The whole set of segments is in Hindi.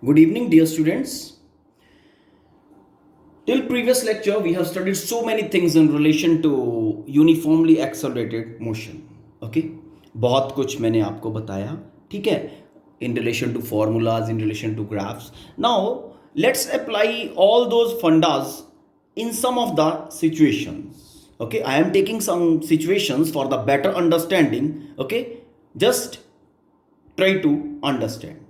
Good evening, dear students. Till previous lecture, we have studied so many things in relation to uniformly accelerated motion. Okay, बहुत कुछ मैंने आपको बताया, ठीक है? In relation to formulas, in relation to graphs. Now, let's apply all those fundas in some of the situations. Okay, I am taking some situations for the better understanding. Okay, just try to understand.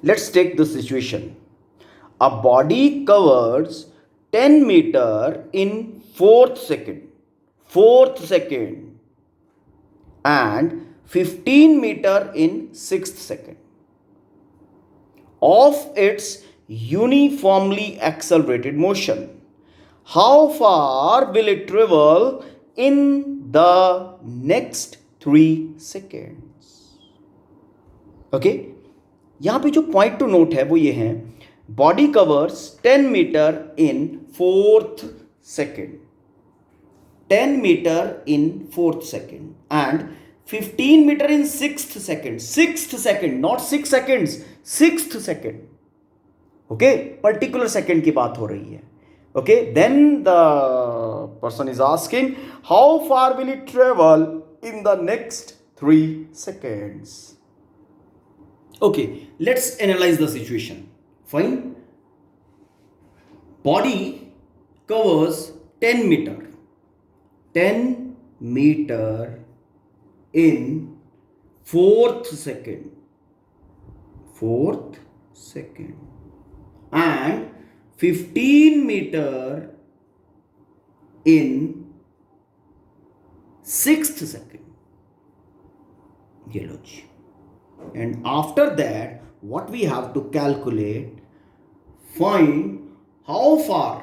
Let's take the situation. A body covers 10 meter in fourth second, and 15 meter in sixth second of its uniformly accelerated motion. How far will it travel in the next 3 seconds? Okay, यहाँ पे जो पॉइंट टू नोट है वो ये है, body covers 10 metre in fourth second, 10 metre in fourth second and 15 metre in sixth second, not 6 seconds, sixth second. Okay, particular second की बात हो रही है. Okay, then the person is asking how far will it travel in the next 3 seconds. Okay, let's analyze the situation. Fine. Body covers 10 meter. 10 meter in fourth second. And 15 meter in sixth second. ये लो जी. And after that, what we have to calculate, find how far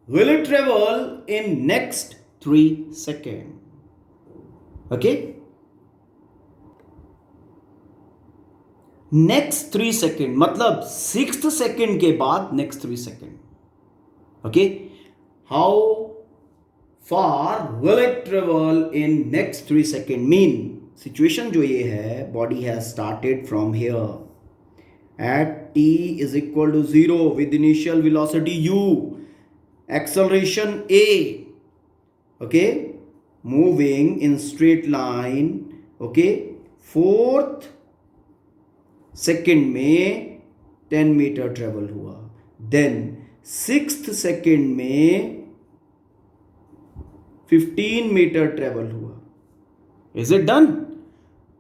will it travel in next 3 seconds. Okay, next 3 seconds मतलब 6th second के बाद next 3 seconds. Okay, how far will it travel in next 3 seconds mean situation जो ये है, body has started from here at t is equal to 0 with initial velocity u, acceleration a. Okay, moving in straight line. Okay, fourth second में 10 मीटर ट्रेवल हुआ, देन सिक्स्थ सेकेंड में 15 मीटर ट्रेवल हुआ. Is it done?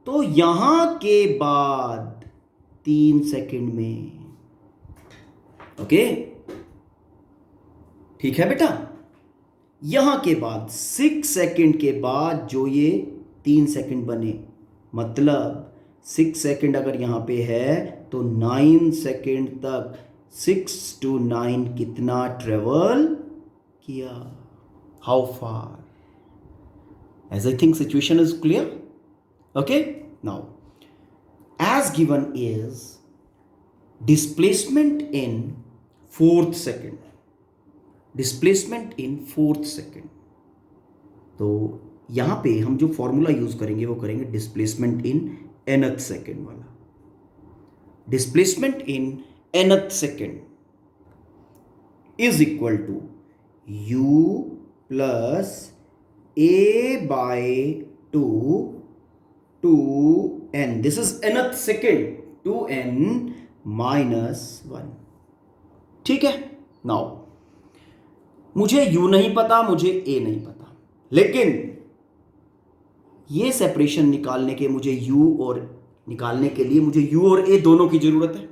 तो यहां के बाद 3 सेकंड में. ओके, ठीक है बेटा. यहां के बाद 6 सेकंड के बाद जो ये 3 सेकंड बने, मतलब 6 सेकंड अगर यहां पे है तो 9 सेकंड तक 6 to 9 कितना ट्रेवल किया, how far. As I think situation is clear. Okay, now as given is displacement in fourth second. तो यहां पे हम जो फॉर्मूला यूज करेंगे वो करेंगे डिस्प्लेसमेंट इन nth सेकेंड वाला. Displacement in nth second is equal to u plus a by 2n. This is nth second, 2n minus 1. ठीक है. नाउ मुझे u नहीं पता, मुझे a नहीं पता, लेकिन ये सेपरेशन निकालने के लिए मुझे u और a दोनों की जरूरत है.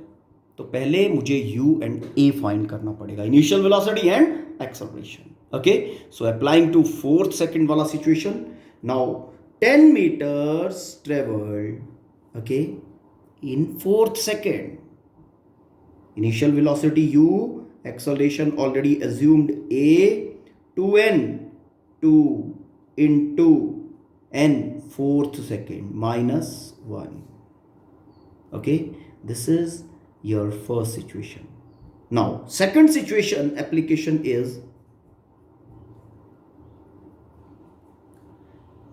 तो पहले मुझे u एंड a फाइंड करना पड़ेगा, initial velocity and acceleration. Okay, so applying to fourth second wala situation. Now 10 meters traveled, okay, in fourth second. Initial velocity u, acceleration already assumed a, 2n, 2 into n, fourth second minus 1. Okay, this is your first situation. Now second situation application is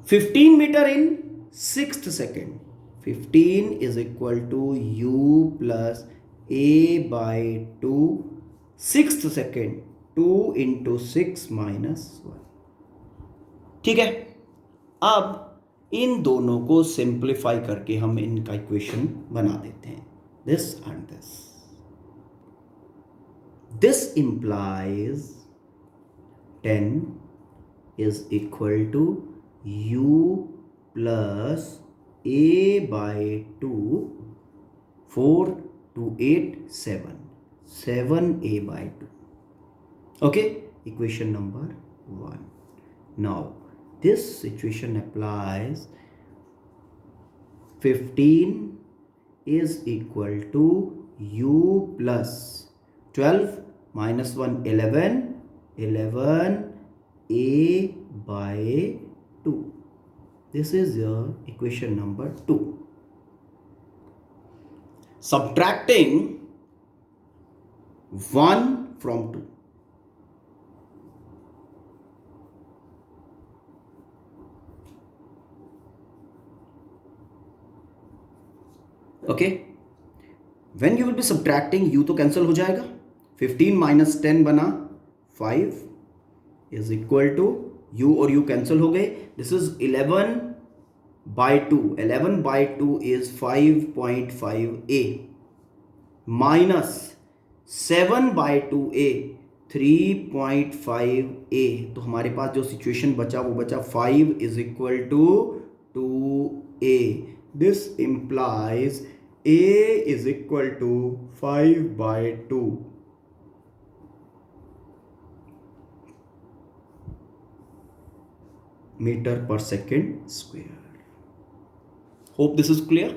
15 meter in sixth second. 15 is equal to u plus a by 2 sixth second 2 into 6 minus 1। ठीक है, अब इन दोनों को सिंप्लीफाई करके हम इनका इक्वेशन बना देते हैं, this and this. This implies 10 is equal to u plus a by 2 4 to 8 7 7a by 2. Okay, equation number 1. Now this situation applies. 15 is equal to u plus 12 minus 1 11 11a by 2. This is your equation number 2. Subtracting 1 from 2. Okay, when you will be subtracting, u तो कैंसिल हो जाएगा, 15 माइनस 10 बना 5 इज इक्वल टू u और u कैंसिल हो गए, this is 11 by 2, 11 by 2 is 5.5a minus 7 by 2a 3.5a। तो हमारे पास जो सिचुएशन बचा वो बचा 5 is equal to 2a। This implies a is equal to 5 by 2। Metre पर second square. Hope this is clear.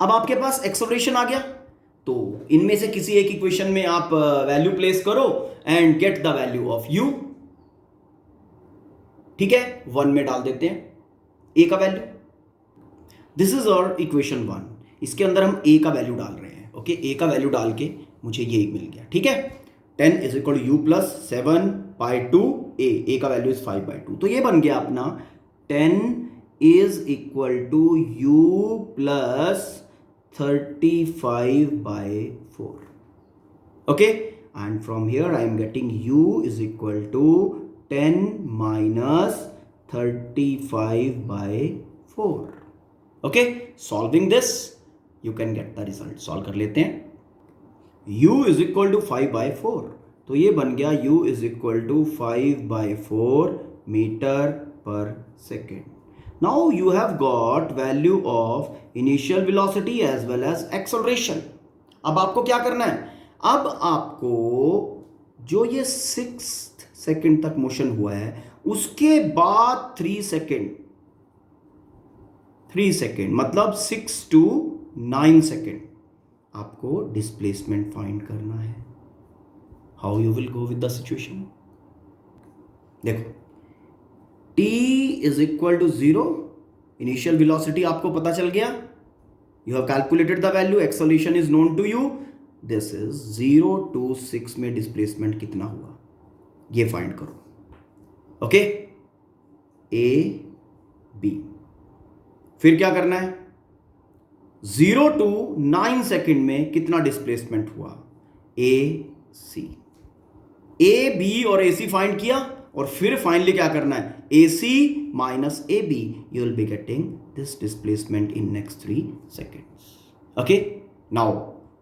अब आपके पास एक्सेलरेशन आ गया, तो इनमें से किसी एक इक्वेशन में आप वैल्यू प्लेस करो and get the value of u। ठीक है, 1 में डाल देते हैं a का value. This is our equation 1। इसके अंदर हम a का वैल्यू डाल रहे हैं। ओके, a का वैल्यू डाल के मुझे ये मिल गया। ठीक है, 10 is equal to u plus 7 by 2 a का वैल्यू इज 5 बाई 2। तो ये बन गया अपना 10 is equal to u plus 35 by 4. Okay, and from here I am getting u is equal to 10 minus 35 by 4. Okay, solving this you can get the result. Solve कर लेते हैं। u is equal to 5 by 4, तो ये बन गया u is equal to 5 by 4 metre पर second. Now you have got value of initial velocity as well as acceleration. अब आपको क्या करना है, अब आपको जो ये 6 सेकेंड तक मोशन हुआ है उसके बाद 3 सेकेंड मतलब 6 to 9 सेकेंड आपको डिस्प्लेसमेंट फाइंड करना है। How you will go with the situation. देखो, t is equal to 0, initial velocity आपको पता चल गया, you have calculated the value, acceleration is known to you. This is 0 to 6 में डिस्प्लेसमेंट कितना हुआ ये फाइंड करो। Okay, a b। फिर क्या करना है, 0 to 9 सेकेंड में कितना डिस्प्लेसमेंट हुआ, a c। a b और ac फाइंड किया और फिर फाइनली क्या करना है, AC minus AB, you will be getting this displacement in next 3 seconds. Okay, now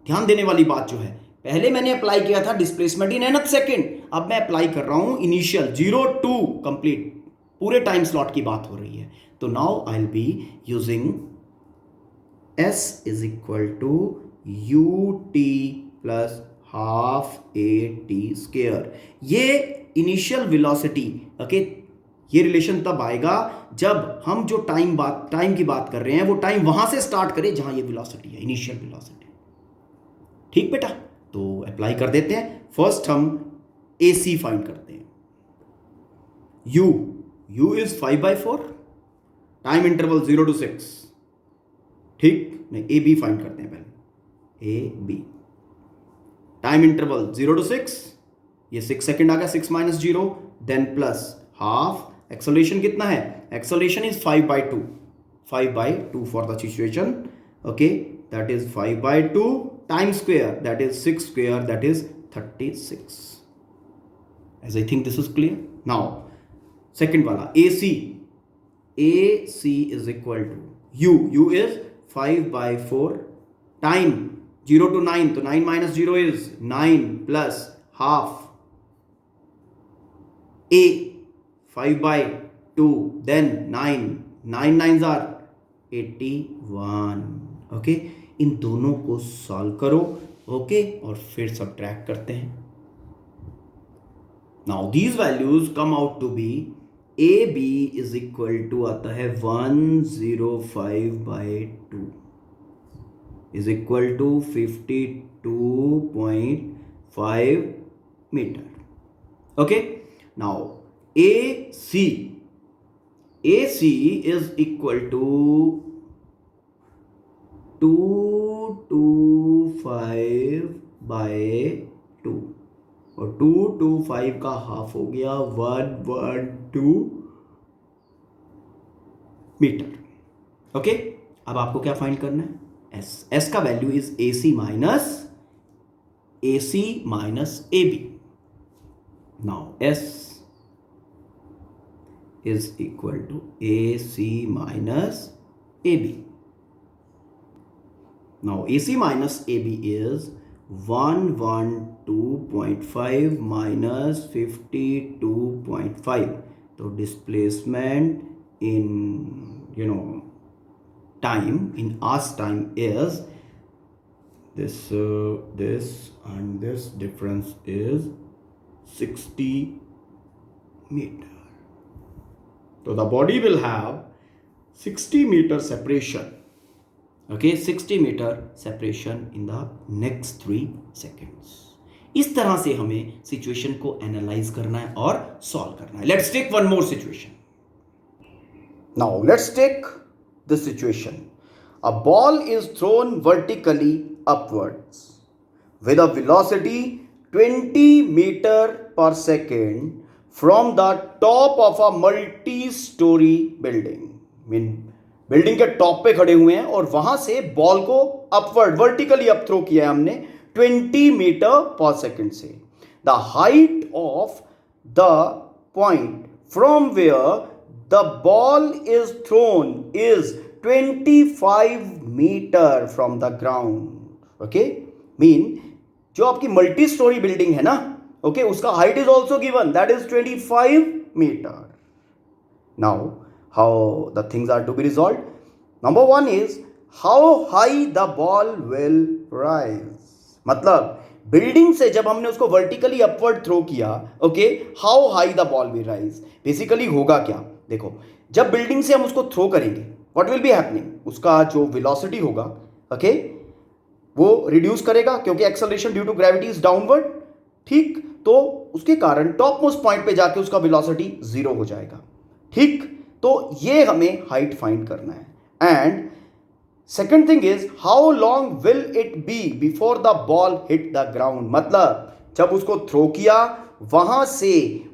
ध्यान देने वाली बात जो है, पहले मैंने अप्लाई किया था डिस्प्लेसमेंट इन nth सेकेंड, अब मैं अप्लाई कर रहा हूं इनिशियल 0 to कंप्लीट, पूरे टाइम स्लॉट की बात हो रही है। तो now I will be using S is equal to ut plus half at square. ये इनिशियल वेलोसिटी, ओके, ये रिलेशन तब आएगा जब हम जो टाइम की बात कर रहे हैं वो टाइम वहां से स्टार्ट करें जहां ये वेलोसिटी है, इनिशियल वेलोसिटी। ठीक बेटा, तो अप्लाई कर देते हैं। फर्स्ट हम AC फाइंड करते हैं। u is 5 by 4, time interval 0 to 6। ठीक, नहीं, AB फाइंड करते हैं पहले, AB टाइम इंटरवल 0 to 6, ये 6 सेकेंड आ गया, 6 minus 0 then plus half. Acceleration कितना है, acceleration is 5 by 2, 5/2 for the situation. Okay, that is 5/2 times square, that is 6 square, that is 36. As I think this is clear. Now second wala, AC is equal to u is 5/4 time 0 to 9, so 9 minus 0 is 9 plus half. A 5/2, then 9 9s are 81. Okay, इन दोनों को सॉल्व करो. ओके, और फिर सब्ट्रैक्ट करते हैं. Now these values come out to be A B is equal to आता है 105/2 is equal to 52.5 meter. Okay, now AC is equal to 225/2 और 225 का हाफ हो गया 112 मीटर. ओके, अब आपको क्या फाइंड करना है? S का value is AC minus AB. Now S is equal to AC minus AB. Now AC minus AB is 112.5 minus 52.5. So displacement in time, in hours time is this and this difference is 60 meter. So the body will have 60 meter separation. Okay, 60 meter separation in the next 3 seconds. इस तरह से हमें सिचुएशन को एनालाइज करना है और सॉल्व करना है. Let's take one more situation. Now let's take this situation. A ball is thrown vertically upwards with a velocity 20 meter per second from the top of a multi-story building. Building के टॉप पे खड़े हुए हैं और वहां से बॉल को अपवर्ड वर्टिकली अप थ्रो किया है हमने 20 मीटर पर सेकेंड से. The height of the point from where the ball is thrown is 25 meter from the ground. Okay, mean जो आपकी मल्टी स्टोरी बिल्डिंग है ना, okay, उसका height is also given, that is 25 meter. Now how the things are to be resolved? Number one is how high the ball will rise. मतलब बिल्डिंग से जब हमने उसको वर्टिकली अपवर्ड थ्रो किया, okay, how high the ball will rise. Basically होगा क्या, देखो, जब बिल्डिंग से हम उसको थ्रो करेंगे व्हाट विल बी हैपनिंग, उसका जो वेलोसिटी होगा, ओके, वो रिड्यूस करेगा क्योंकि acceleration due to gravity is downward. ठीक, तो उसके कारण टॉप मोस्ट पॉइंट पे जाके उसका वेलोसिटी 0 हो जाएगा. ठीक, तो ये हमें हाइट फाइंड करना है. And second thing is how long will it be before the ball hit the ground. मतलब जब उसको थ्रो किया वहां से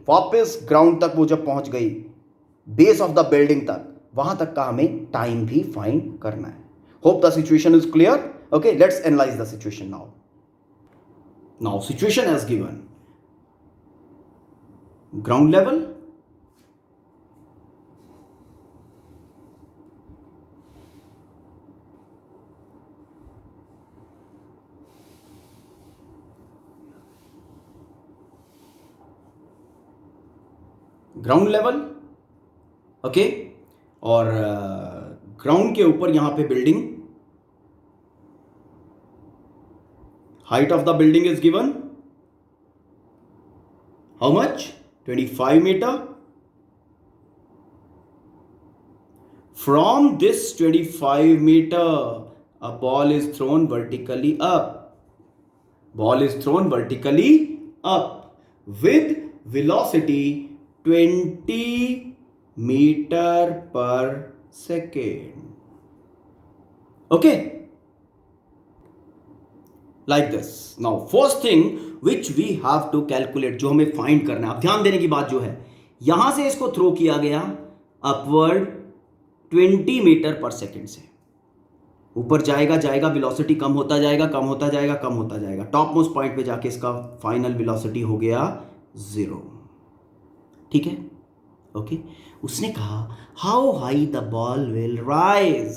वापस ग्राउंड तक वो जब पहुंच गई, बेस ऑफ द बिल्डिंग तक, वहां तक का हमें टाइम भी फाइंड करना है. Hope the situation is clear. Okay, let's analyse the situation now. Now situation as given. Ground level, ground level, okay, और ग्राउंड के ऊपर यहां पे building. Height of the building is given. How much? 25 meter. From this 25 meter, a ball is thrown vertically up. Ball is thrown vertically up with velocity 20 meter per second. Okay. Like this. Now first thing which we have to calculate, जो हमें फाइंड करना है, अब ध्यान देने की बात जो है, यहां से इसको थ्रो किया गया अपवर्ड 20 मीटर पर सेकेंड से। ऊपर जाएगा जाएगा, वेलोसिटी कम होता जाएगा, कम होता जाएगा, कम होता जाएगा, टॉप मोस्ट पॉइंट पे जाके इसका फाइनल वेलोसिटी हो गया 0। ठीक है, ओके। उसने कहा how high the ball will rise.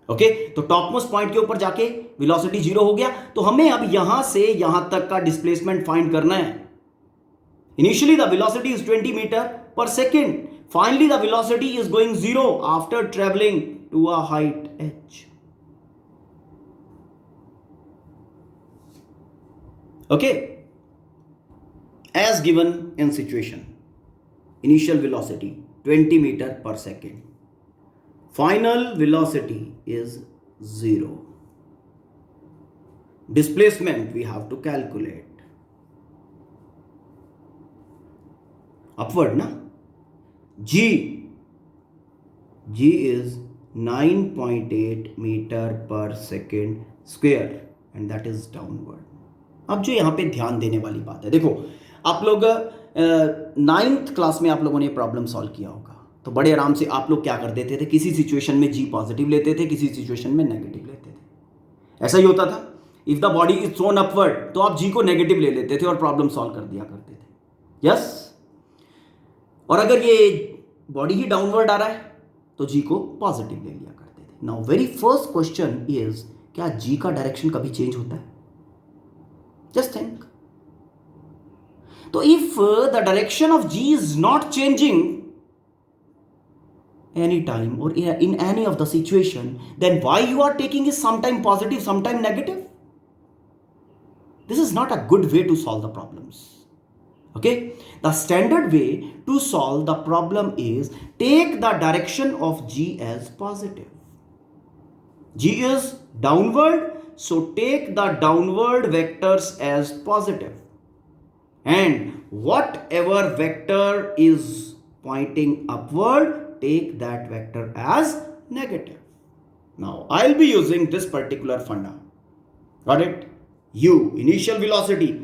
Okay, तो टॉप मोस्ट पॉइंट के ऊपर जाके वेलोसिटी 0 हो गया, तो हमें अब यहां से यहां तक का डिस्प्लेसमेंट फाइंड करना है। Initially the velocity is 20 metre पर second, finally the velocity is going 0 after travelling to a height h. Okay, as given in situation, initial velocity 20 meter per second, final velocity is 0, displacement we have to calculate, upward na, g is 9.8 metre पर second square and that is downward. अब जो यहाँ पे ध्यान देने वाली बात है, देखो आप लोग 9th क्लास में आप लोगों ने प्रॉब्लम सॉल्व किया होगा, तो बड़े आराम से आप लोग क्या कर देते थे, किसी सिचुएशन में जी पॉजिटिव लेते थे, किसी सिचुएशन में नेगेटिव लेते थे। ऐसा ही होता था। If the body is throne upward तो आप जी को नेगेटिव ले लेते थे और प्रॉब्लम सॉल्व कर दिया करते थे। यस, और अगर ये बॉडी ही डाउनवर्ड आ रहा है तो जी को पॉजिटिव ले लिया करते थे। Now very first question is, क्या जी का डायरेक्शन कभी चेंज होता है? Just think. तो if the direction of ji is not changing any time और in any of the situation, then why you are taking is sometime positive sometime negative? This is not a good way to solve the problems. Okay, the standard way to solve the problem is take the direction of g as positive. G is downward, so take the downward vectors as positive, and whatever vector is pointing upward, take that vector as negative. Now I'll be using this particular funda. Got it? U, initial velocity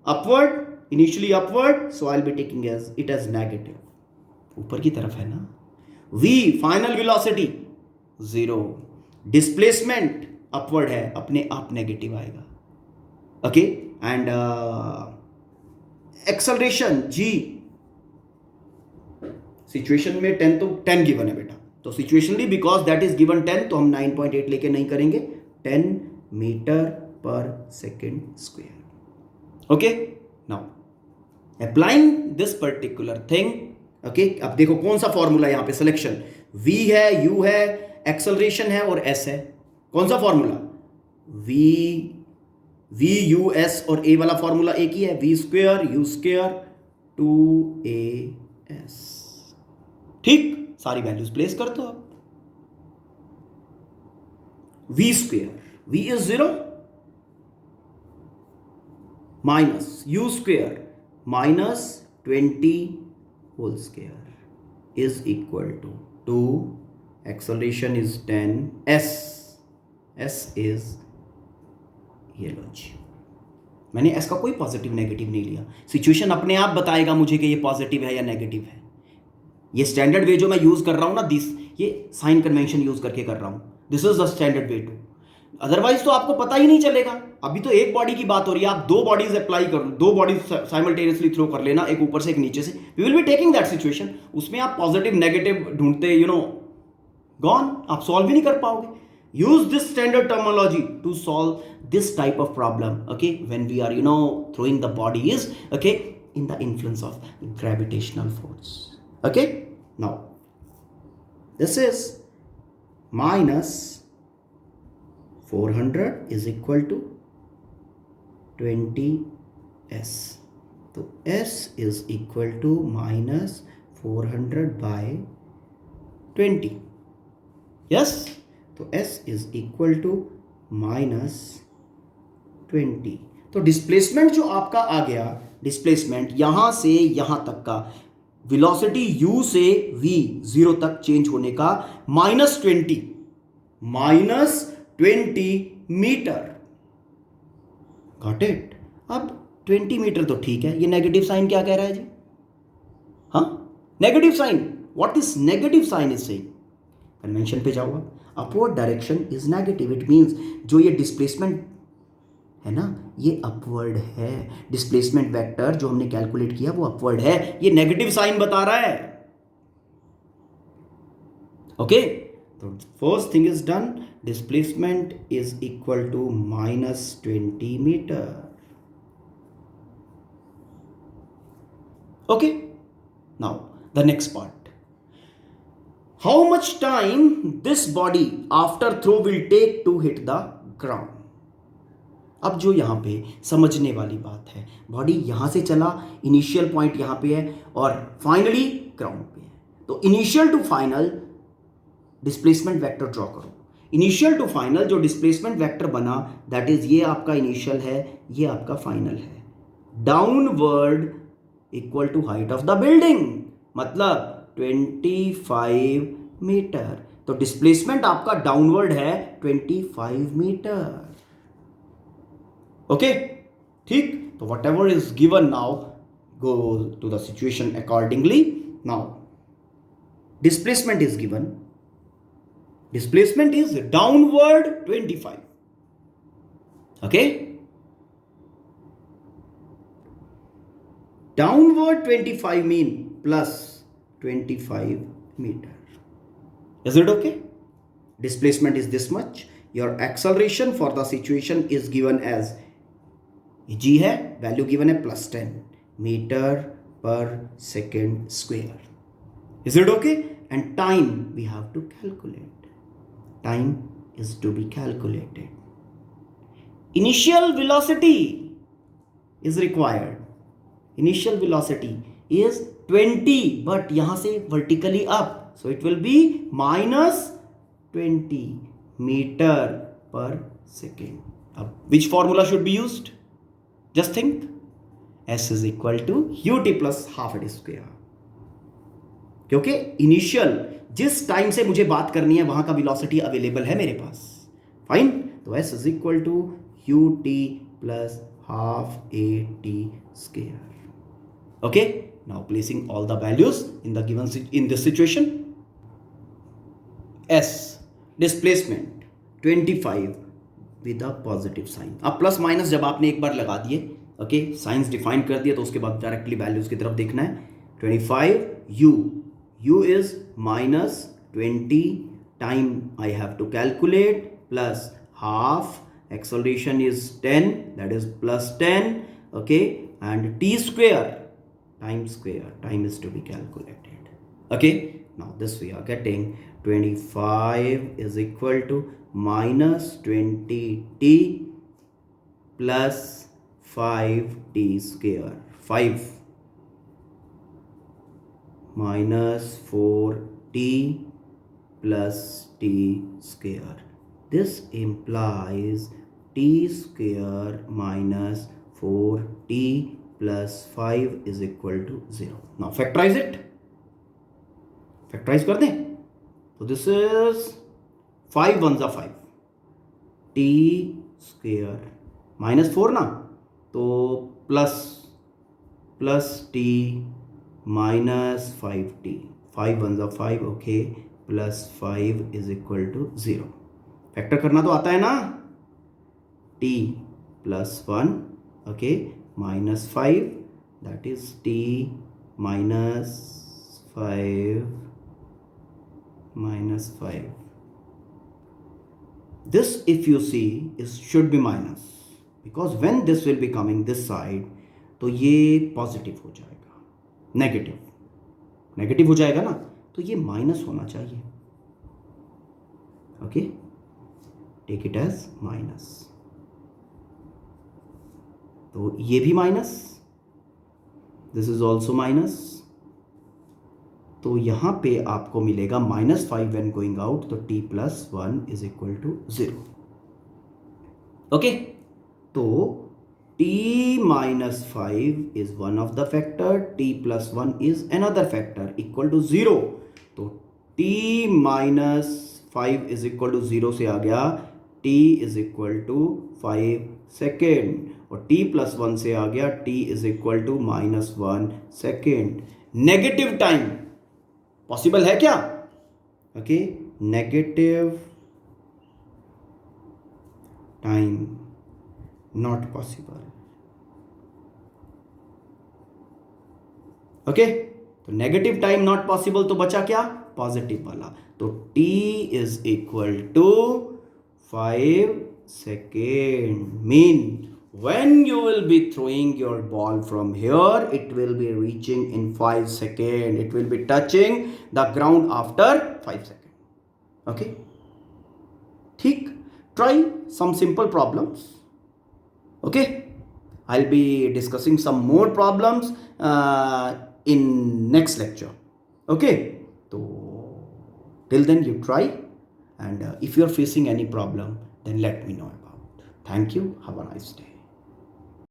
upward, initially upward, so I'll be taking it as negative. ऊपर की तरफ है ना. V, final velocity 0, displacement upward है, अपने आप नेगेटिव आएगा. Okay, and acceleration G, situation में 10 तो 10 गिवन है बेटा, तो situationally because that is given 10 तो हम 9.8 लेके नहीं करेंगे, 10 मीटर पर second square. Okay, now applying this particular thing. Okay, अब देखो कौन सा फॉर्मूला यहां पे सिलेक्शन, v है, u है, एक्सेलरेशन है और s है. कौन सा फॉर्मूला? v u s और a वाला फॉर्मूला एक ही है, v square u square 2as. ठीक, सारी वैल्यूज प्लेस कर दो आप. v square, v is 0 minus u square minus 20 whole square is equal to 2, acceleration is 10, s is ये लो जी, मैंने s का कोई पॉजिटिव नेगेटिव नहीं लिया. सिचुएशन अपने आप बताएगा मुझे कि ये पॉजिटिव है या नेगेटिव है. ये स्टैंडर्ड वे जो मैं यूज कर रहा हूं ना, दिस ये साइन कन्वेंशन यूज करके कर रहा हूं. This is the standard way to, otherwise तो आपको पता ही नहीं चलेगा. अभी तो एक बॉडी की बात हो रही है, आप दो बॉडीज अप्लाई कर, दो बॉडीज साइमल्टेनियसली थ्रो कर लेना, एक ऊपर से एक नीचे से. We will be taking that situation. उसमें आप पॉजिटिव नेगेटिव ढूंढते, गॉन, आप सॉल्व भी नहीं कर पाओगे. Use this standard terminology to solve this type of problem. Okay, when we are throwing the bodies, okay, in the influence of gravitational force. Okay, now this is minus 400 is equal to 20s. तो s is equal to minus 400 by 20. Yes? तो s is equal to minus 20. तो डिस्प्लेसमेंट जो आपका आ गया, डिस्प्लेसमेंट यहां से यहां तक का, वेलोसिटी u से v 0 तक चेंज होने का -20 मीटर. Got it? अब 20 मीटर तो ठीक है, ये नेगेटिव साइन क्या कह रहा है जी? हाँ, negative sign what is negative sign is saying? Convention पे जाओ आप, upward direction is negative, it means जो ये डिस्प्लेसमेंट है ना, ये अपवर्ड है। डिस्प्लेसमेंट वेक्टर जो हमने कैलकुलेट किया वो अपवर्ड है, ये नेगेटिव साइन बता रहा है। ओके, तो first thing is done, displacement is equal to -20 meter. Okay, now the next part. How much time this body after throw will take to hit the ground? अब जो यहाँ पे समझने वाली बात है, बॉडी यहाँ से चला, इनिशियल पॉइंट यहाँ पे है और फाइनली ग्राउंड पे है। तो initial to final displacement vector draw करो। इनिशियल टू फाइनल जो डिस्प्लेसमेंट वेक्टर बना, दैट इज ये आपका इनिशियल है, ये आपका फाइनल है। Downward equal to height of the building, मतलब 25 मीटर। तो डिस्प्लेसमेंट आपका डाउनवर्ड है 25 मीटर। ओके, ठीक, तो whatever is given now, go to the situation accordingly. Now displacement is given, displacement is downward 25। Okay, downward 25 mean plus 25 meter. Is it okay? Displacement is this much. Your acceleration for the situation is given as g है, value given है +10 meter per second square. Is it okay? And time we have to calculate. Time is to be calculated. Initial velocity is required. Initial velocity is 20, but यहाँ से vertically up, so it will be -20 meter per second. अब which formula should be used? Just think, S is equal to ut plus half a square, क्योंकि इनिशियल जिस टाइम से मुझे बात करनी है वहां का वेलोसिटी अवेलेबल है मेरे पास। फाइन, तो S is equal to ut plus half a t square. Okay, now placing all the values in the given in this situation. S displacement 25 with a positive sign. अब प्लस माइनस जब आपने एक बार लगा दिए, ओके, साइंस डिफाइन कर दिया, तो उसके बाद डायरेक्टली वैल्यूज की तरफ देखना है। 25 u is -20 time I have to calculate plus half, acceleration is 10, that is +10, okay, and t square time is to be calculated. Okay, now this we are getting 25 is equal to -20t plus 5t square, 5 minus 4t plus t square. This implies t square minus 4t plus 5 is equal to 0. Now factorize it. Factorize कर दें, तो this is 5 1s are 5, t square -4 ना, तो plus t minus 5t, 5 1s are 5, okay, plus 5 is equal to 0. Factor करना तो आता है ना, t plus 1, okay, -5, that is t minus 5 minus 5. This if you see is should be minus, because when this will be coming this side, तो ये पॉजिटिव हो जाएगा, नेगेटिव हो जाएगा ना, तो ये माइनस होना चाहिए। Okay, take it as minus, तो ये भी minus, this is also minus, तो यहां पे आपको मिलेगा -5 व्हेन गोइंग आउट, तो t plus 1 is equal to 0. Okay, तो t minus 5 is one of the factor, t plus 1 is another factor equal to 0. तो t minus 5 is equal to 0 से आ गया t is equal to 5 second, और t plus 1 से आ गया t is equal to -1 second. Negative time possible है क्या? Okay, negative time not possible. Okay, तो नेगेटिव टाइम नॉट पॉसिबल, तो बचा क्या? पॉजिटिव वाला. तो t is equal to 5 second. Mean when you will be throwing your ball from here, it will be reaching in 5 seconds. It will be touching the ground after 5 seconds. Okay, ठीक. Try some simple problems. Okay, I'll be discussing some more problems in next lecture. Okay, so till then you try, and if you're facing any problem, then let me know about. Thank you. Have a nice day.